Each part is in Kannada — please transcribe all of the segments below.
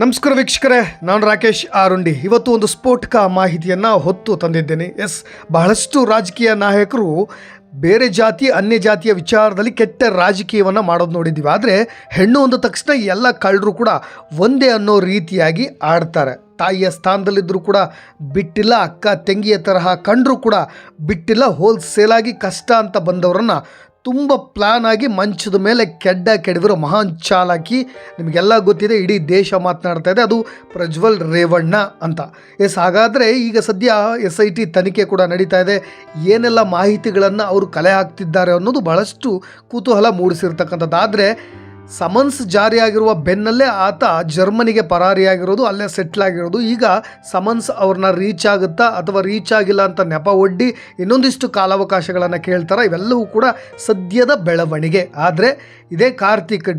ನಮಸ್ಕಾರ ವೀಕ್ಷಕರೇ, ನಾನು ರಾಕೇಶ್ ಆರುಂಡಿ. ಇವತ್ತು ಒಂದು ಸ್ಫೋಟಕ ಮಾಹಿತಿಯನ್ನು ಹೊತ್ತು ತಂದಿದ್ದೇನೆ. ಬಹಳಷ್ಟು ರಾಜಕೀಯ ನಾಯಕರು ಬೇರೆ ಜಾತಿ ಅನ್ಯ ಜಾತಿಯ ವಿಚಾರದಲ್ಲಿ ಕೆಟ್ಟ ರಾಜಕೀಯವನ್ನು ಮಾಡೋದು ನೋಡಿದ್ದೀವಿ. ಆದರೆ ಹೆಣ್ಣು ಅಂದ ತಕ್ಷಣ ಎಲ್ಲ ಕಳ್ಳರು ಕೂಡ ಒಂದೇ ಅನ್ನೋ ರೀತಿಯಾಗಿ ಆಡ್ತಾರೆ. ತಾಯಿಯ ಸ್ಥಾನದಲ್ಲಿದ್ದರೂ ಕೂಡ ಬಿಟ್ಟಿಲ್ಲ, ಅಕ್ಕ ತಂಗಿಯ ತರಹ ಕಂಡರೂ ಕೂಡ ಬಿಟ್ಟಿಲ್ಲ. ಹೋಲ್ಸೇಲಾಗಿ ಕಷ್ಟ ಅಂತ ಬಂದವರನ್ನು ತುಂಬ ಪ್ಲ್ಯಾನ್ ಆಗಿ ಮಂಚದ ಮೇಲೆ ಕೆಡವಿರೋ ಮಹಾನ್ ಚಾಲಾಕಿ ನಿಮಗೆಲ್ಲ ಗೊತ್ತಿದೆ, ಇಡೀ ದೇಶ ಮಾತನಾಡ್ತಾ ಇದೆ. ಅದು ಪ್ರಜ್ವಲ್ ರೇವಣ್ಣ ಅಂತ. ಹಾಗಾದರೆ ಈಗ ಸದ್ಯ SIT ತನಿಖೆ ಕೂಡ ನಡೀತಾ ಇದೆ. ಏನೆಲ್ಲ ಮಾಹಿತಿಗಳನ್ನು ಅವರು ಕಲೆ ಹಾಕ್ತಿದ್ದಾರೆ ಅನ್ನೋದು ಬಹಳಷ್ಟು ಕುತೂಹಲ ಮೂಡಿಸಿರ್ತಕ್ಕಂಥದ್ದು. ಆದರೆ ಸಮನ್ಸ್ ಜಾರಿಯಾಗಿರುವ ಬೆನ್ನಲ್ಲೇ ಆತ ಜರ್ಮನಿಗೆ ಪರಾರಿಯಾಗಿರೋದು, ಅಲ್ಲೇ ಸೆಟ್ಲ್ ಆಗಿರೋದು. ಈಗ ಸಮನ್ಸ್ ಅವ್ರನ್ನ ರೀಚ್ ಆಗುತ್ತಾ ಅಥವಾ ರೀಚ್ ಆಗಿಲ್ಲ ಅಂತ ನೆಪ ಒಡ್ಡಿ ಇನ್ನೊಂದಿಷ್ಟು ಕಾಲಾವಕಾಶಗಳನ್ನು ಕೇಳ್ತಾರೆ. ಇವೆಲ್ಲವೂ ಕೂಡ ಸದ್ಯದ ಬೆಳವಣಿಗೆ. ಆದರೆ ಇದೇ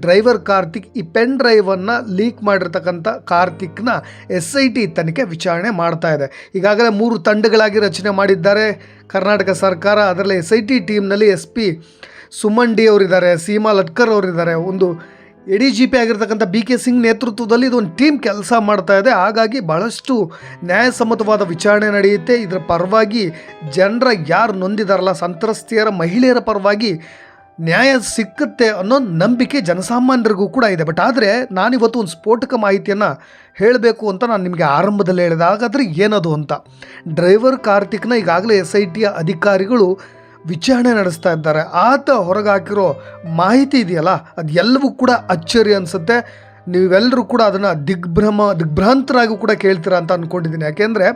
ಡ್ರೈವರ್ ಕಾರ್ತಿಕ್ ಈ ಪೆನ್ ಡ್ರೈವನ್ನು ಲೀಕ್ ಮಾಡಿರ್ತಕ್ಕಂಥ ಕಾರ್ತಿಕ್ನ SIT ತನಿಖೆ ವಿಚಾರಣೆ ಮಾಡ್ತಾ ಇದೆ. ಈಗಾಗಲೇ 3 ತಂಡಗಳಾಗಿ ರಚನೆ ಮಾಡಿದ್ದಾರೆ ಕರ್ನಾಟಕ ಸರ್ಕಾರ. ಅದರಲ್ಲಿ SIT ಟೀಮ್ನಲ್ಲಿ SP ಸುಮನ್ ಡಿ ಅವರಿದ್ದಾರೆ, ಸೀಮಾ ಲಟ್ಕರ್ ಅವರಿದ್ದಾರೆ, ಒಂದು ADGP ಆಗಿರ್ತಕ್ಕಂಥ BK ಸಿಂಗ್ ನೇತೃತ್ವದಲ್ಲಿ ಇದೊಂದು ಟೀಮ್ ಕೆಲಸ ಮಾಡ್ತಾ ಇದೆ. ಹಾಗಾಗಿ ಬಹಳಷ್ಟು ನ್ಯಾಯಸಮ್ಮತವಾದ ವಿಚಾರಣೆ ನಡೆಯುತ್ತೆ. ಇದರ ಪರವಾಗಿ ಜನರ ಯಾರು ನೊಂದಿದಾರಲ್ಲ, ಸಂತ್ರಸ್ತೆಯರ ಮಹಿಳೆಯರ ಪರವಾಗಿ ನ್ಯಾಯ ಸಿಕ್ಕುತ್ತೆ ಅನ್ನೋ ನಂಬಿಕೆ ಜನಸಾಮಾನ್ಯರಿಗೂ ಕೂಡ ಇದೆ. ಬಟ್ ಆದರೆ ನಾನಿವತ್ತು ಒಂದು ಸ್ಫೋಟಕ ಮಾಹಿತಿಯನ್ನು ಹೇಳಬೇಕು ಅಂತ ನಾನು ನಿಮಗೆ ಆರಂಭದಲ್ಲಿ ಹೇಳಿದೆ. ಹಾಗಾದರೆ ಏನದು ಅಂತ, ಡ್ರೈವರ್ ಕಾರ್ತಿಕ್ನ ಈಗಾಗಲೇ SITಯ ಅಧಿಕಾರಿಗಳು ವಿಚಾರಣೆ ನಡೆಸ್ತಾ ಇದ್ದಾರೆ. ಆತ ಹೊರಗೆ ಹಾಕಿರೋ ಮಾಹಿತಿ ಇದೆಯಲ್ಲ, ಅದು ಎಲ್ಲವೂ ಕೂಡ ಅಚ್ಚರಿ ಅನಿಸುತ್ತೆ. ನೀವೆಲ್ಲರೂ ಕೂಡ ಅದನ್ನು ದಿಗ್ಭ್ರಾಂತರಾಗಿ ಕೂಡ ಕೇಳ್ತೀರಾ ಅಂತ ಅಂದ್ಕೊಂಡಿದ್ದೀನಿ. ಯಾಕೆಂದರೆ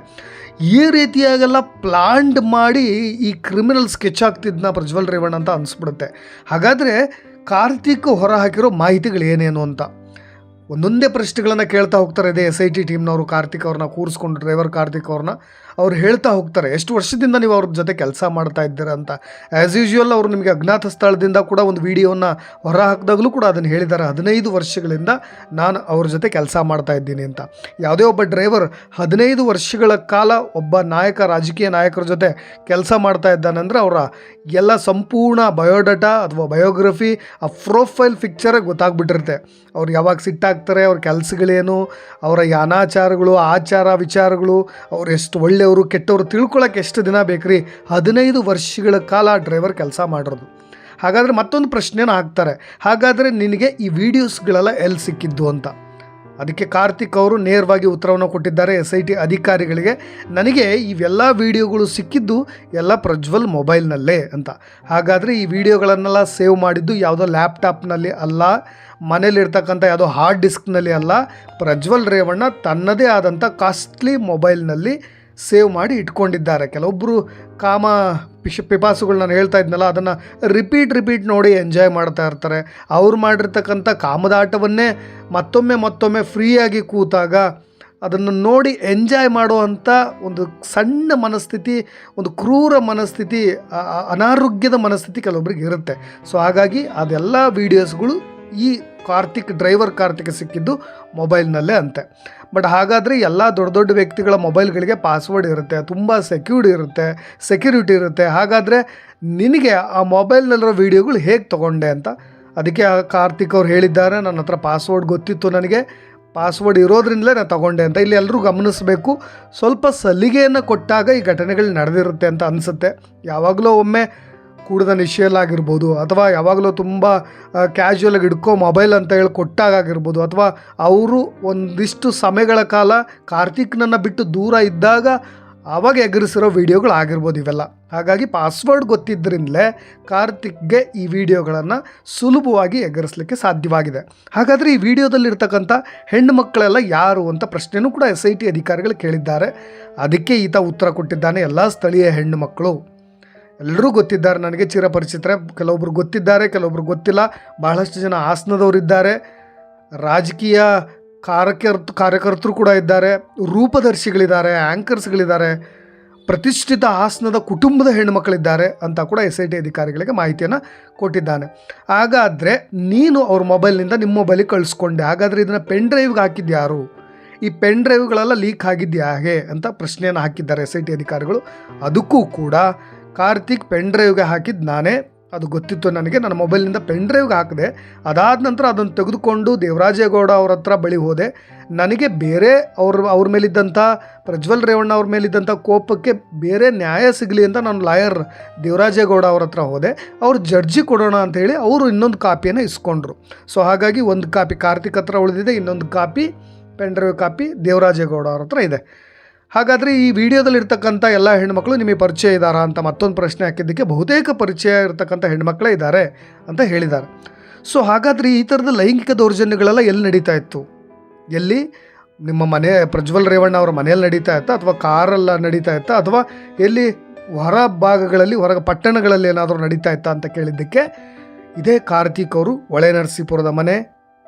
ಈ ರೀತಿಯಾಗೆಲ್ಲ ಪ್ಲಾನ್ಡ್ ಮಾಡಿ ಈ ಕ್ರಿಮಿನಲ್ ಸ್ಕೆಚ್ ಆಗ್ತಿದ್ನ ಪ್ರಜ್ವಲ್ ರೇವಣ್ಣ ಅಂತ ಅನಿಸ್ಬಿಡುತ್ತೆ. ಹಾಗಾದರೆ ಕಾರ್ತಿಕ್ ಹೊರ ಹಾಕಿರೋ ಮಾಹಿತಿಗಳು ಏನೇನು ಅಂತ ಒಂದೊಂದೇ ಪ್ರಶ್ನೆಗಳನ್ನು ಕೇಳ್ತಾ ಹೋಗ್ತಾರೆ. ಇದೇ SIT ಟೀಮ್ನವರು ಕಾರ್ತಿಕ್ ಅವ್ರನ್ನ ಕೂರಿಸ್ಕೊಂಡು, ಡ್ರೈವರ್ ಕಾರ್ತಿಕ್ ಅವ್ರನ್ನ ಅವ್ರು ಹೇಳ್ತಾ ಹೋಗ್ತಾರೆ, ಎಷ್ಟು ವರ್ಷದಿಂದ ನೀವು ಅವ್ರ ಜೊತೆ ಕೆಲಸ ಮಾಡ್ತಾ ಇದ್ದೀರಾ ಅಂತ. ಆ್ಯಸ್ ಯೂಶ್ವಲ್ ಅವರು ನಿಮಗೆ ಅಜ್ಞಾತ ಸ್ಥಳದಿಂದ ಕೂಡ ಒಂದು ವಿಡಿಯೋನ ಹೊರ ಹಾಕಿದಾಗಲೂ ಕೂಡ ಅದನ್ನು ಹೇಳಿದ್ದಾರೆ, 15 ವರ್ಷಗಳಿಂದ ನಾನು ಅವ್ರ ಜೊತೆ ಕೆಲಸ ಮಾಡ್ತಾ ಇದ್ದೀನಿ ಅಂತ. ಯಾವುದೇ ಒಬ್ಬ ಡ್ರೈವರ್ 15 ವರ್ಷಗಳ ಕಾಲ ಒಬ್ಬ ರಾಜಕೀಯ ನಾಯಕರ ಜೊತೆ ಕೆಲಸ ಮಾಡ್ತಾ ಇದ್ದಾನಂದರೆ ಅವರ ಎಲ್ಲ ಸಂಪೂರ್ಣ ಬಯೋಡಾಟಾ ಅಥವಾ ಬಯೋಗ್ರಫಿ, ಆ ಪ್ರೊಫೈಲ್ ಪಿಕ್ಚರೇ ಗೊತ್ತಾಗ್ಬಿಟ್ಟಿರುತ್ತೆ. ಅವ್ರು ಯಾವಾಗ ಸಿಟ್ಟಾಗ್ತಾರೆ, ಅವ್ರ ಕೆಲಸಗಳೇನು, ಅವರ ಅನಾಚಾರಗಳು, ಆಚಾರ ವಿಚಾರಗಳು, ಅವ್ರು ಎಷ್ಟು ಒಳ್ಳೆಯವರು ಕೆಟ್ಟವರು ತಿಳ್ಕೊಳ್ಳೋಕೆ ಎಷ್ಟು ದಿನ ಬೇಕ್ರಿ? 15 ವರ್ಷಗಳ ಕಾಲ ಡ್ರೈವರ್ ಕೆಲಸ ಮಾಡಿರೋದು. ಹಾಗಾದರೆ ಮತ್ತೊಂದು ಪ್ರಶ್ನೆನ ಹಾಕ್ತಾರೆ, ಹಾಗಾದರೆ ನಿನಗೆ ಈ ವಿಡಿಯೋಸ್ಗಳೆಲ್ಲ ಎಲ್ಲಿ ಸಿಕ್ಕಿದ್ದು ಅಂತ. ಅದಕ್ಕೆ ಕಾರ್ತಿಕ್ ಅವರು ನೇರವಾಗಿ ಉತ್ತರವನ್ನು ಕೊಟ್ಟಿದ್ದಾರೆ SIT ಅಧಿಕಾರಿಗಳಿಗೆ. ನನಗೆ ಇವೆಲ್ಲ ವಿಡಿಯೋಗಳು ಸಿಕ್ಕಿದ್ದು ಎಲ್ಲ ಪ್ರಜ್ವಲ್ ಮೊಬೈಲ್ನಲ್ಲೇ ಅಂತ. ಹಾಗಾದರೆ ಈ ವಿಡಿಯೋಗಳನ್ನೆಲ್ಲ ಸೇವ್ ಮಾಡಿದ್ದು ಯಾವುದೋ ಲ್ಯಾಪ್ಟಾಪ್ನಲ್ಲಿ ಅಲ್ಲ, ಮನೇಲಿರ್ತಕ್ಕಂಥ ಯಾವುದೋ ಹಾರ್ಡ್ ಡಿಸ್ಕ್ನಲ್ಲಿ ಅಲ್ಲ, ಪ್ರಜ್ವಲ್ ರೇವಣ್ಣ ತನ್ನದೇ ಆದಂಥ ಕಾಸ್ಟ್ಲಿ ಮೊಬೈಲ್ನಲ್ಲಿ ಸೇವ್ ಮಾಡಿ ಇಟ್ಕೊಂಡಿದ್ದಾರೆ. ಕೆಲವೊಬ್ಬರು ಪಿಪಾಸುಗಳು ನಾನು ಹೇಳ್ತಾ ಇದ್ನಲ್ಲ, ಅದನ್ನು ರಿಪೀಟ್ ನೋಡಿ ಎಂಜಾಯ್ ಮಾಡ್ತಾ ಇರ್ತಾರೆ. ಅವ್ರು ಮಾಡಿರ್ತಕ್ಕಂಥ ಕಾಮದಾಟವನ್ನೇ ಮತ್ತೊಮ್ಮೆ ಫ್ರೀಯಾಗಿ ಕೂತಾಗ ಅದನ್ನು ನೋಡಿ ಎಂಜಾಯ್ ಮಾಡುವಂಥ ಒಂದು ಸಣ್ಣ ಮನಸ್ಥಿತಿ, ಒಂದು ಕ್ರೂರ ಮನಸ್ಥಿತಿ, ಅನಾರೋಗ್ಯದ ಮನಸ್ಥಿತಿ ಕೆಲವೊಬ್ರಿಗೆ ಇರುತ್ತೆ. ಸೊ ಹಾಗಾಗಿ ಅದೆಲ್ಲ ವೀಡಿಯೋಸ್ಗಳು ಈ ಡ್ರೈವರ್ ಕಾರ್ತಿಕ್ ಸಿಕ್ಕಿದ್ದು ಮೊಬೈಲ್ನಲ್ಲೇ ಅಂತೆ. ಬಟ್ ಹಾಗಾದರೆ ಎಲ್ಲ ದೊಡ್ಡ ವ್ಯಕ್ತಿಗಳ ಮೊಬೈಲ್ಗಳಿಗೆ ಪಾಸ್ವರ್ಡ್ ಇರುತ್ತೆ, ತುಂಬ ಸೆಕ್ಯೂರಿಟಿ ಇರುತ್ತೆ. ಹಾಗಾದರೆ ನಿನಗೆ ಆ ಮೊಬೈಲ್ನಲ್ಲಿರೋ ವೀಡಿಯೋಗಳು ಹೇಗೆ ತೊಗೊಂಡೆ ಅಂತ. ಅದಕ್ಕೆ ಕಾರ್ತಿಕ್ ಅವ್ರು ಹೇಳಿದ್ದಾರೆ, ನನ್ನ ಹತ್ರ ಪಾಸ್ವರ್ಡ್ ಗೊತ್ತಿತ್ತು, ನನಗೆ ಪಾಸ್ವರ್ಡ್ ಇರೋದ್ರಿಂದಲೇ ನಾನು ತೊಗೊಂಡೆ ಅಂತ. ಇಲ್ಲಿ ಎಲ್ಲರೂ ಗಮನಿಸಬೇಕು, ಸ್ವಲ್ಪ ಸಲಿಗೆಯನ್ನು ಕೊಟ್ಟಾಗ ಈ ಘಟನೆಗಳು ನಡೆದಿರುತ್ತೆ ಅಂತ ಅನಿಸುತ್ತೆ. ಯಾವಾಗಲೂ ಒಮ್ಮೆ ಕೂಡದ ನಿಶ್ಚಯಲಾಗಿರ್ಬೋದು, ಅಥವಾ ಯಾವಾಗಲೂ ತುಂಬ ಕ್ಯಾಶುವಲಾಗಿ ಹಿಡ್ಕೋ ಮೊಬೈಲ್ ಅಂತ ಹೇಳಿ ಕೊಟ್ಟಾಗಿರ್ಬೋದು, ಅಥವಾ ಅವರು ಒಂದಿಷ್ಟು ಸಮಯಗಳ ಕಾಲ ಕಾರ್ತಿಕ್ನನ್ನು ಬಿಟ್ಟು ದೂರ ಇದ್ದಾಗ ಆವಾಗ ಎಗರಿಸಿರೋ ವೀಡಿಯೋಗಳು ಆಗಿರ್ಬೋದು ಇವೆಲ್ಲ. ಹಾಗಾಗಿ ಪಾಸ್ವರ್ಡ್ ಗೊತ್ತಿದ್ದರಿಂದಲೇ ಕಾರ್ತಿಕ್ಗೆ ಈ ವಿಡಿಯೋಗಳನ್ನು ಸುಲಭವಾಗಿ ಎಗರಿಸಲಿಕ್ಕೆ ಸಾಧ್ಯವಾಗಿದೆ. ಹಾಗಾದರೆ ಈ ವಿಡಿಯೋದಲ್ಲಿರ್ತಕ್ಕಂಥ ಹೆಣ್ಣು ಮಕ್ಕಳೆಲ್ಲ ಯಾರು ಅಂತ ಪ್ರಶ್ನೆಯೂ ಕೂಡ SIT ಅಧಿಕಾರಿಗಳು ಕೇಳಿದ್ದಾರೆ. ಅದಕ್ಕೆ ಈತ ಉತ್ತರ ಕೊಟ್ಟಿದ್ದಾನೆ, ಎಲ್ಲ ಸ್ಥಳೀಯ ಹೆಣ್ಣು ಮಕ್ಕಳು, ಎಲ್ಲರೂ ಗೊತ್ತಿದ್ದಾರೆ ನನಗೆ, ಚಿರಪರಿಚಿತರೆ. ಕೆಲವೊಬ್ರು ಗೊತ್ತಿದ್ದಾರೆ, ಕೆಲವೊಬ್ರು ಗೊತ್ತಿಲ್ಲ. ಬಹಳಷ್ಟು ಜನ ಹಾಸನದವರಿದ್ದಾರೆ, ರಾಜಕೀಯ ಕಾರ್ಯಕರ್ತರು ಕೂಡ ಇದ್ದಾರೆ, ರೂಪದರ್ಶಿಗಳಿದ್ದಾರೆ, ಆ್ಯಂಕರ್ಸ್ಗಳಿದ್ದಾರೆ, ಪ್ರತಿಷ್ಠಿತ ಹಾಸನದ ಕುಟುಂಬದ ಹೆಣ್ಣುಮಕ್ಕಳಿದ್ದಾರೆ ಅಂತ ಕೂಡ SIT ಅಧಿಕಾರಿಗಳಿಗೆ ಮಾಹಿತಿಯನ್ನು ಕೊಟ್ಟಿದ್ದಾನೆ. ಹಾಗಾದರೆ ನೀನು ಅವ್ರ ಮೊಬೈಲ್ನಿಂದ ನಿಮ್ಮ ಮೊಬೈಲಿಗೆ ಕಳಿಸ್ಕೊಂಡೆ, ಹಾಗಾದರೆ ಇದನ್ನು ಪೆನ್ ಡ್ರೈವ್ಗೆ ಹಾಕಿದ್ಯಾರು? ಈ ಪೆನ್ ಡ್ರೈವ್ಗಳೆಲ್ಲ ಲೀಕ್ ಆಗಿದೆಯಾ ಹಾಗೆ ಅಂತ ಪ್ರಶ್ನೆಯನ್ನು ಹಾಕಿದ್ದಾರೆ SIT ಅಧಿಕಾರಿಗಳು. ಅದಕ್ಕೂ ಕೂಡ ಕಾರ್ತಿಕ್ ಪೆನ್ ಡ್ರೈವ್ಗೆ ಹಾಕಿದ್ದು ನಾನೇ, ಅದು ಗೊತ್ತಿತ್ತು ನನಗೆ. ನನ್ನ ಮೊಬೈಲ್ನಿಂದ ಪೆನ್ ಡ್ರೈವ್ಗೆ ಹಾಕಿದೆ. ಅದಾದ ನಂತರ ಅದನ್ನು ತೆಗೆದುಕೊಂಡು ದೇವರಾಜೇಗೌಡ ಅವ್ರ ಹತ್ರ ಬಳಿ ಹೋದೆ. ನನಗೆ ಬೇರೆ ಅವ್ರ ಮೇಲಿದ್ದಂಥ ಪ್ರಜ್ವಲ್ ರೇವಣ್ಣ ಅವ್ರ ಮೇಲಿದ್ದಂಥ ಕೋಪಕ್ಕೆ ಬೇರೆ ನ್ಯಾಯ ಸಿಗಲಿ ಅಂತ ನಾನು ಲಾಯರ್ ದೇವರಾಜೇಗೌಡ ಅವ್ರ ಹತ್ರ ಹೋದೆ. ಅವ್ರು ಜಡ್ಜಿ ಕೊಡೋಣ ಅಂಥೇಳಿ ಅವರು ಇನ್ನೊಂದು ಕಾಪಿಯನ್ನು ಇಸ್ಕೊಂಡ್ರು. ಸೊ ಹಾಗಾಗಿ ಒಂದು ಕಾಪಿ ಕಾರ್ತಿಕ್ ಹತ್ರ ಉಳಿದಿದೆ, ಇನ್ನೊಂದು copy pen drive copy Devarajegowda ಅವ್ರ ಹತ್ರ ಇದೆ. ಹಾಗಾದರೆ ಈ ವಿಡಿಯೋದಲ್ಲಿರ್ತಕ್ಕಂಥ ಎಲ್ಲ ಹೆಣ್ಮಕ್ಳು ನಿಮಗೆ ಪರಿಚಯ ಇದ್ದಾರಾ ಅಂತ ಮತ್ತೊಂದು ಪ್ರಶ್ನೆ ಹಾಕಿದ್ದಕ್ಕೆ ಬಹುತೇಕ ಪರಿಚಯ ಇರತಕ್ಕಂಥ ಹೆಣ್ಮಕ್ಳೇ ಇದ್ದಾರೆ ಅಂತ ಹೇಳಿದ್ದಾರೆ. ಸೊ ಹಾಗಾದರೆ ಈ ಥರದ ಲೈಂಗಿಕ ದೌರ್ಜನ್ಯಗಳೆಲ್ಲ ಎಲ್ಲಿ ನಡೀತಾ ಇತ್ತು? ಎಲ್ಲಿ? ನಿಮ್ಮ ಮನೆ ಪ್ರಜ್ವಲ್ ರೇವಣ್ಣ ಅವರ ಮನೆಯಲ್ಲಿ ನಡೀತಾ ಇತ್ತಾ, ಅಥವಾ ಕಾರೆಲ್ಲ ನಡೀತಾ ಇತ್ತಾ, ಅಥವಾ ಎಲ್ಲಿ ಹೊರ ಭಾಗಗಳಲ್ಲಿ ಹೊರಗೆ ಪಟ್ಟಣಗಳಲ್ಲಿ ಏನಾದರೂ ನಡೀತಾ ಇತ್ತಾ ಅಂತ ಕೇಳಿದ್ದಕ್ಕೆ ಇದೇ ಕಾರ್ತಿಕ್ ಅವರು ಹೊಳೆ ನರಸೀಪುರದ ಮನೆ,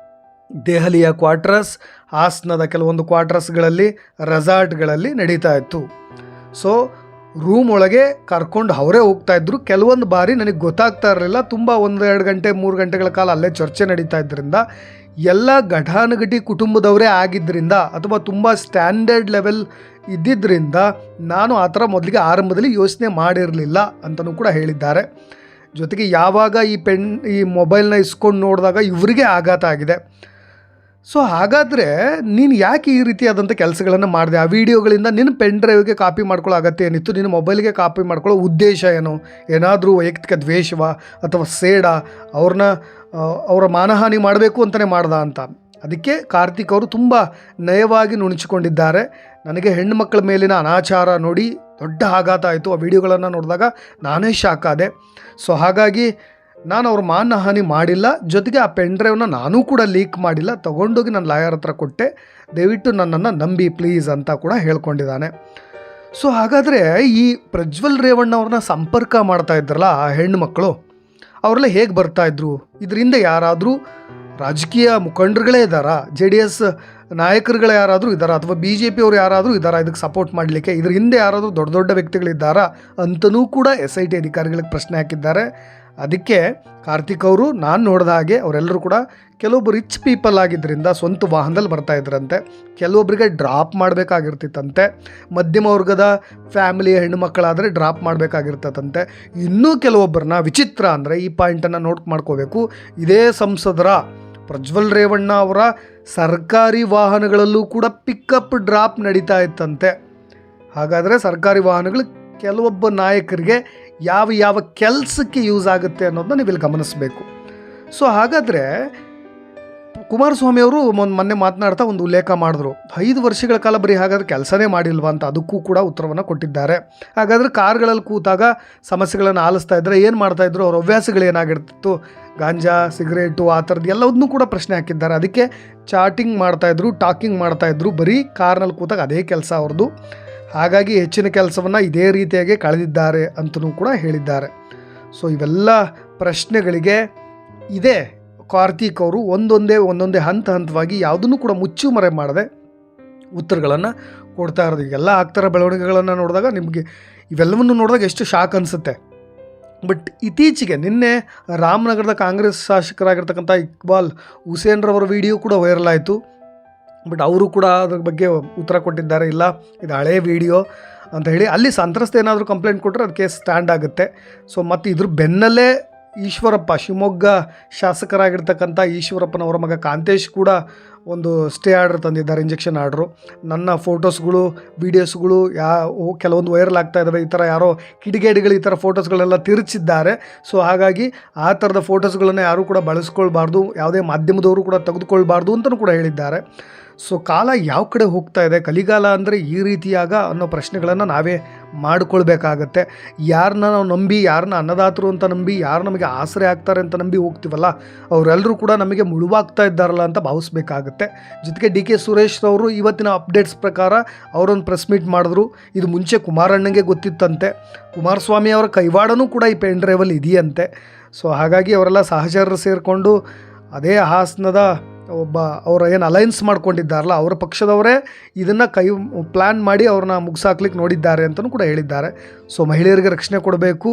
ದೆಹಲಿಯ ಕ್ವಾರ್ಟರ್ಸ್, ಹಾಸನದ ಕೆಲವೊಂದು ಕ್ವಾರ್ಟರ್ಸ್ಗಳಲ್ಲಿ, ರೆಸಾರ್ಟ್ಗಳಲ್ಲಿ ನಡೀತಾ ಇತ್ತು. ಸೊ ರೂಮ್ ಒಳಗೆ ಕರ್ಕೊಂಡು ಅವರೇ ಹೋಗ್ತಾಯಿದ್ರು. ಕೆಲವೊಂದು ಬಾರಿ ನನಗೆ ಗೊತ್ತಾಗ್ತಾ ಇರಲಿಲ್ಲ. ತುಂಬ 1-2 ಗಂಟೆ 3 ಗಂಟೆಗಳ ಕಾಲ ಅಲ್ಲೇ ಚರ್ಚೆ ನಡೀತಾ ಇದ್ದರಿಂದ, ಎಲ್ಲ ಘಟಾನುಘಟಿ ಕುಟುಂಬದವರೇ ಆಗಿದ್ದರಿಂದ ಅಥವಾ ತುಂಬ ಸ್ಟ್ಯಾಂಡರ್ಡ್ ಲೆವೆಲ್ ಇದ್ದಿದ್ದರಿಂದ ನಾನು ಆ ಥರ ಮೊದಲಿಗೆ ಆರಂಭದಲ್ಲಿ ಯೋಚನೆ ಮಾಡಿರಲಿಲ್ಲ ಅಂತಲೂ ಕೂಡ ಹೇಳಿದ್ದಾರೆ. ಜೊತೆಗೆ ಯಾವಾಗ ಈ ಮೊಬೈಲ್ನ ಇಸ್ಕೊಂಡು ನೋಡಿದಾಗ ಇವರಿಗೆ ಆಘಾತ ಆಗಿದೆ. ಸೊ ಹಾಗಾದರೆ ನೀನು ಯಾಕೆ ಈ ರೀತಿಯಾದಂಥ ಕೆಲಸಗಳನ್ನು ಮಾಡಿದೆ? ಆ ವಿಡಿಯೋಗಳಿಂದ ನಿನ್ನ ಪೆನ್ ಡ್ರೈವ್ಗೆ ಕಾಪಿ ಮಾಡ್ಕೊಳ್ಳೋ ಅಗತ್ಯ ಏನಿತ್ತು? ನಿನ್ನ ಮೊಬೈಲ್ಗೆ ಕಾಪಿ ಮಾಡ್ಕೊಳ್ಳೋ ಉದ್ದೇಶ ಏನು? ಏನಾದರೂ ವೈಯಕ್ತಿಕ ದ್ವೇಷವ ಅಥವಾ ಸೇಡ, ಅವರ ಮಾನಹಾನಿ ಮಾಡಬೇಕು ಅಂತಲೇ ಮಾಡ್ದ ಅಂತ? ಅದಕ್ಕೆ ಕಾರ್ತಿಕ್ ಅವರು ತುಂಬ ನಯವಾಗಿ ನುಣುಚಿಕೊಂಡಿದ್ದಾರೆ. ನನಗೆ ಹೆಣ್ಣು ಮಕ್ಕಳ ಮೇಲಿನ ಅನಾಚಾರ ನೋಡಿ ದೊಡ್ಡ ಆಘಾತ ಆಯಿತು. ಆ ವಿಡಿಯೋಗಳನ್ನು ನೋಡಿದಾಗ ನಾನೇ ಶಾಕ್ ಆದೆ. ಸೊ ಹಾಗಾಗಿ ನಾನು ಅವ್ರ ಮಾನಹಾನಿ ಮಾಡಿಲ್ಲ. ಜೊತೆಗೆ ಆ ಪೆನ್ ಡ್ರೈವ್ನ ನಾನೂ ಕೂಡ ಲೀಕ್ ಮಾಡಿಲ್ಲ, ತೊಗೊಂಡೋಗಿ ನನ್ನ ಲಾಯರ್ ಹತ್ರ ಕೊಟ್ಟೆ. ದಯವಿಟ್ಟು ನನ್ನನ್ನು ನಂಬಿ ಪ್ಲೀಸ್ ಅಂತ ಕೂಡ ಹೇಳ್ಕೊಂಡಿದ್ದಾನೆ. ಸೊ ಹಾಗಾದರೆ ಈ ಪ್ರಜ್ವಲ್ ರೇವಣ್ಣ ಅವ್ರನ್ನ ಸಂಪರ್ಕ ಮಾಡ್ತಾ ಇದ್ರಲ್ಲ ಆ ಹೆಣ್ಣು ಮಕ್ಕಳು, ಅವರೆಲ್ಲ ಹೇಗೆ ಬರ್ತಾಯಿದ್ರು? ಇದರಿಂದ ಯಾರಾದರೂ ರಾಜಕೀಯ ಮುಖಂಡರುಗಳೇ ಇದ್ದಾರಾ? JDS ನಾಯಕರುಗಳು ಯಾರಾದರೂ ಇದ್ದಾರಾ? ಅಥವಾ BJP ಅವರು ಯಾರಾದರೂ ಇದ್ದಾರಾ ಇದಕ್ಕೆ ಸಪೋರ್ಟ್ ಮಾಡಲಿಕ್ಕೆ? ಇದ್ರ ಹಿಂದೆ ಯಾರಾದರೂ ದೊಡ್ಡ ದೊಡ್ಡ ವ್ಯಕ್ತಿಗಳಿದ್ದಾರಾ ಅಂತಲೂ ಕೂಡ SIT ಅಧಿಕಾರಿಗಳಿಗೆ ಪ್ರಶ್ನೆ ಹಾಕಿದ್ದಾರೆ. ಅದಕ್ಕೆ ಕಾರ್ತಿಕ್ ಅವರು ನಾನು ನೋಡಿದ ಹಾಗೆ ಅವರೆಲ್ಲರೂ ಕೂಡ ಕೆಲವೊಬ್ಬರು ರಿಚ್ ಪೀಪಲ್ ಆಗಿದ್ದರಿಂದ ಸ್ವಂತ ವಾಹನದಲ್ಲಿ ಬರ್ತಾಯಿದ್ರಂತೆ, ಕೆಲವೊಬ್ಬರಿಗೆ ಡ್ರಾಪ್ ಮಾಡಬೇಕಾಗಿರ್ತಿತ್ತಂತೆ, ಮಧ್ಯಮ ವರ್ಗದ ಫ್ಯಾಮಿಲಿಯ ಹೆಣ್ಣು ಮಕ್ಕಳಾದರೆ ಡ್ರಾಪ್ ಮಾಡಬೇಕಾಗಿರ್ತದಂತೆ, ಇನ್ನೂ ಕೆಲವೊಬ್ಬರನ್ನ ವಿಚಿತ್ರ ಅಂದರೆ ಈ ಪಾಯಿಂಟನ್ನು ನೋಟ್ ಮಾಡ್ಕೋಬೇಕು, ಇದೇ ಸಂಸದರ ಪ್ರಜ್ವಲ್ ರೇವಣ್ಣ ಅವರ ಸರ್ಕಾರಿ ವಾಹನಗಳಲ್ಲೂ ಕೂಡ ಪಿಕಪ್ ಡ್ರಾಪ್ ನಡೀತಾ ಇತ್ತಂತೆ. ಹಾಗಾದರೆ ಸರ್ಕಾರಿ ವಾಹನಗಳು ಕೆಲವೊಬ್ಬ ನಾಯಕರಿಗೆ ಯಾವ ಕೆಲಸಕ್ಕೆ ಯೂಸ್ ಆಗುತ್ತೆ ಅನ್ನೋದನ್ನ ನೀವು ಇಲ್ಲಿ ಗಮನಿಸಬೇಕು. ಸೊ ಹಾಗಾದರೆ ಕುಮಾರಸ್ವಾಮಿ ಅವರು ಮೊನ್ನೆ ಮಾತನಾಡ್ತಾ ಒಂದು ಉಲ್ಲೇಖ ಮಾಡಿದ್ರು, 5 ವರ್ಷಗಳ ಕಾಲ ಬರೀ ಹಾಗಾದರೆ ಕೆಲಸನೇ ಮಾಡಿಲ್ವಾ ಅಂತ. ಅದಕ್ಕೂ ಕೂಡ ಉತ್ತರವನ್ನು ಕೊಟ್ಟಿದ್ದಾರೆ. ಹಾಗಾದರೆ ಕಾರ್ಗಳಲ್ಲಿ ಕೂತಾಗ ಸಮಸ್ಯೆಗಳನ್ನು ಆಲಿಸ್ತಾ ಇದ್ದರೆ ಏನು ಮಾಡ್ತಾಯಿದ್ರು? ಅವ್ರ ಹವ್ಯಾಸಗಳೇನಾಗಿರ್ತಿತ್ತು? ಗಾಂಜಾ, ಸಿಗರೇಟು, ಆ ಥರದ್ದು ಎಲ್ಲವನ್ನೂ ಕೂಡ ಪ್ರಶ್ನೆ ಹಾಕಿದ್ದಾರೆ. ಅದಕ್ಕೆ ಚಾಟಿಂಗ್ ಮಾಡ್ತಾಯಿದ್ರು, ಟಾಕಿಂಗ್ ಮಾಡ್ತಾಯಿದ್ರು, ಬರೀ ಕಾರ್ನಲ್ಲಿ ಕೂತಾಗ ಅದೇ ಕೆಲಸ ಅವ್ರದ್ದು. ಹಾಗಾಗಿ ಹೆಚ್ಚಿನ ಕೆಲಸವನ್ನು ಇದೇ ರೀತಿಯಾಗಿ ಕಳೆದಿದ್ದಾರೆ ಅಂತಲೂ ಕೂಡ ಹೇಳಿದ್ದಾರೆ. ಸೊ ಇವೆಲ್ಲ ಪ್ರಶ್ನೆಗಳಿಗೆ ಇದೇ ಕಾರ್ತಿಕ್ ಅವರು ಒಂದೊಂದೇ ಹಂತವಾಗಿ ಯಾವುದನ್ನು ಕೂಡ ಮುಚ್ಚುಮರೆ ಮಾಡದೆ ಉತ್ತರಗಳನ್ನು ಕೊಡ್ತಾ ಇರೋದು. ಎಲ್ಲ ಆಗ್ತಾರ ಬೆಳವಣಿಗೆಗಳನ್ನು ನೋಡಿದಾಗ ನಿಮಗೆ ಇವೆಲ್ಲವನ್ನು ನೋಡಿದಾಗ ಎಷ್ಟು ಶಾಕ್ ಅನಿಸುತ್ತೆ. ಬಟ್ ಇತ್ತೀಚೆಗೆ ನಿನ್ನೆ ರಾಮನಗರದ ಕಾಂಗ್ರೆಸ್ ಶಾಸಕರಾಗಿರ್ತಕ್ಕಂಥ ಇಕ್ಬಾಲ್ ಹುಸೇನ್ರವರ ವಿಡಿಯೋ ಕೂಡ ವೈರಲ್ ಆಯಿತು. ಬಟ್ ಅವರು ಕೂಡ ಅದ್ರ ಬಗ್ಗೆ ಉತ್ತರ ಕೊಟ್ಟಿದ್ದಾರೆ, ಇಲ್ಲ ಇದು ಹಳೇ ವಿಡಿಯೋ ಅಂತ ಹೇಳಿ. ಅಲ್ಲಿ ಸಂತ್ರಸ್ತ ಏನಾದರೂ ಕಂಪ್ಲೇಂಟ್ ಕೊಟ್ಟರೆ ಅದು ಕೇಸ್ ಸ್ಟ್ಯಾಂಡ್ ಆಗುತ್ತೆ. ಸೊ ಮತ್ತು ಇದ್ರ ಬೆನ್ನಲ್ಲೇ ಈಶ್ವರಪ್ಪ, ಶಿವಮೊಗ್ಗ ಶಾಸಕರಾಗಿರ್ತಕ್ಕಂಥ ಈಶ್ವರಪ್ಪನವರ ಮಗ ಕಾಂತೇಶ್ ಕೂಡ ಒಂದು ಸ್ಟೇ ಆರ್ಡರ್ ತಂದಿದ್ದಾರೆ, ಇಂಜೆಕ್ಷನ್ ಆರ್ಡ್ರು. ನನ್ನ ಫೋಟೋಸ್ಗಳು, ವೀಡಿಯೋಸ್ಗಳು ಕೆಲವೊಂದು ವೈರಲ್ ಆಗ್ತಾ ಇದ್ದಾವೆ. ಈ ಥರ ಯಾರೋ ಕಿಡಿಗೇಡಿಗಳು ಈ ಥರ ಫೋಟೋಸ್ಗಳೆಲ್ಲ ತಿರುಚಿದ್ದಾರೆ. ಸೊ ಹಾಗಾಗಿ ಆ ಥರದ ಫೋಟೋಸ್ಗಳನ್ನು ಯಾರೂ ಕೂಡ ಬಳಸ್ಕೊಳ್ಬಾರ್ದು, ಯಾವುದೇ ಮಾಧ್ಯಮದವರು ಕೂಡ ತೆಗೆದುಕೊಳ್ಬಾರ್ದು ಅಂತಲೂ ಕೂಡ ಹೇಳಿದ್ದಾರೆ. ಸೊ ಕಾಲ ಯಾವ ಕಡೆ ಹೋಗ್ತಾ ಇದೆ, ಕಲಿಗಾಲ ಅಂದರೆ ಈ ರೀತಿಯಾಗ ಅನ್ನೋ ಪ್ರಶ್ನೆಗಳನ್ನು ನಾವೇ ಮಾಡಿಕೊಳ್ಬೇಕಾಗತ್ತೆ. ಯಾರನ್ನ ನಾವು ನಂಬಿ, ಯಾರನ್ನ ಅನ್ನದಾತರು ಅಂತ ನಂಬಿ, ಯಾರು ನಮಗೆ ಆಸರೆ ಆಗ್ತಾರೆ ಅಂತ ನಂಬಿ ಹೋಗ್ತೀವಲ್ಲ, ಅವರೆಲ್ಲರೂ ಕೂಡ ನಮಗೆ ಮುಳುವಾಗ್ತಾ ಇದ್ದಾರಲ್ಲ ಅಂತ ಭಾವಿಸ್ಬೇಕಾಗತ್ತೆ. ಜೊತೆಗೆ DK ಸುರೇಶ್ ಅವರು ಇವತ್ತಿನ ಅಪ್ಡೇಟ್ಸ್ ಪ್ರಕಾರ ಅವರೊಂದು ಪ್ರೆಸ್ ಮೀಟ್ ಮಾಡಿದ್ರು. ಇದು ಮುಂಚೆ ಕುಮಾರಣ್ಣಂಗೆ ಗೊತ್ತಿತ್ತಂತೆ, ಕುಮಾರಸ್ವಾಮಿ ಅವರ ಕೈವಾಡನೂ ಕೂಡ ಈ ಪೆನ್ ಡ್ರೈವಲ್ಲಿ ಇದೆಯಂತೆ. ಸೊ ಹಾಗಾಗಿ ಅವರೆಲ್ಲ ಸಹಚರರು ಸೇರಿಕೊಂಡು ಅದೇ ಹಾಸನದ ಅವರ ಏನು ಅಲೈನ್ಸ್ ಮಾಡ್ಕೊಂಡಿದ್ದಾರಲ್ಲ ಅವರ ಪಕ್ಷದವರೇ ಇದನ್ನು ಪ್ಲ್ಯಾನ್ ಮಾಡಿ ಅವ್ರನ್ನ ಮುಗಿಸಾಕ್ಲಿಕ್ಕೆ ನೋಡಿದ್ದಾರೆ ಅಂತಲೂ ಕೂಡ ಹೇಳಿದ್ದಾರೆ. ಸೊ ಮಹಿಳೆಯರಿಗೆ ರಕ್ಷಣೆ ಕೊಡಬೇಕು,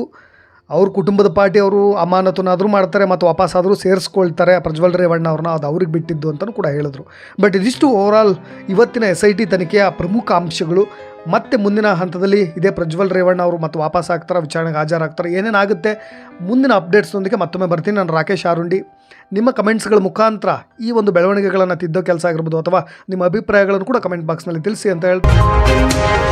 ಅವ್ರ ಕುಟುಂಬದ ಪಾರ್ಟಿ ಅವರು ಅಮಾನತುನಾದರೂ ಮಾಡ್ತಾರೆ ಮತ್ತು ವಾಪಸ್ಸಾದರೂ ಸೇರಿಸ್ಕೊಳ್ತಾರೆ ಪ್ರಜ್ವಲ್ ರೇವಣ್ಣ ಅವ್ರನ್ನ, ಅದು ಅವ್ರಿಗೆ ಬಿಟ್ಟಿದ್ದು ಅಂತಲೂ ಕೂಡ ಹೇಳಿದ್ರು. ಬಟ್ ಇದಿಷ್ಟು ಓವರಾಲ್ ಇವತ್ತಿನ SIT ತನಿಖೆಯ ಪ್ರಮುಖ ಅಂಶಗಳು. ಮತ್ತೆ ಮುಂದಿನ ಹಂತದಲ್ಲಿ ಇದೇ ಪ್ರಜ್ವಲ್ ರೇವಣ್ಣ ಅವರು ಮತ್ತು ವಾಪಸ್ ಆಗ್ತಾರೆ, ವಿಚಾರಣೆಗೆ ಹಾಜರಾಗ್ತಾರೆ, ಏನೇನಾಗುತ್ತೆ ಮುಂದಿನ ಅಪ್ಡೇಟ್ಸ್ನೊಂದಿಗೆ ಮತ್ತೊಮ್ಮೆ ಬರ್ತೀನಿ. ನಾನು ರಾಕೇಶ್ ಆರುಂಡಿ. ನಿಮ್ಮ ಕಮೆಂಟ್ಸ್ಗಳ ಮುಖಾಂತರ ಈ ಒಂದು ಬೆಳವಣಿಗೆಗಳನ್ನು ತಿದ್ದೋ ಕೆಲಸ ಆಗಿರ್ಬೋದು ಅಥವಾ ನಿಮ್ಮ ಅಭಿಪ್ರಾಯಗಳನ್ನು ಕೂಡ ಕಮೆಂಟ್ ಬಾಕ್ಸ್ನಲ್ಲಿ ತಿಳಿಸಿ ಅಂತ ಹೇಳ್ತೀನಿ.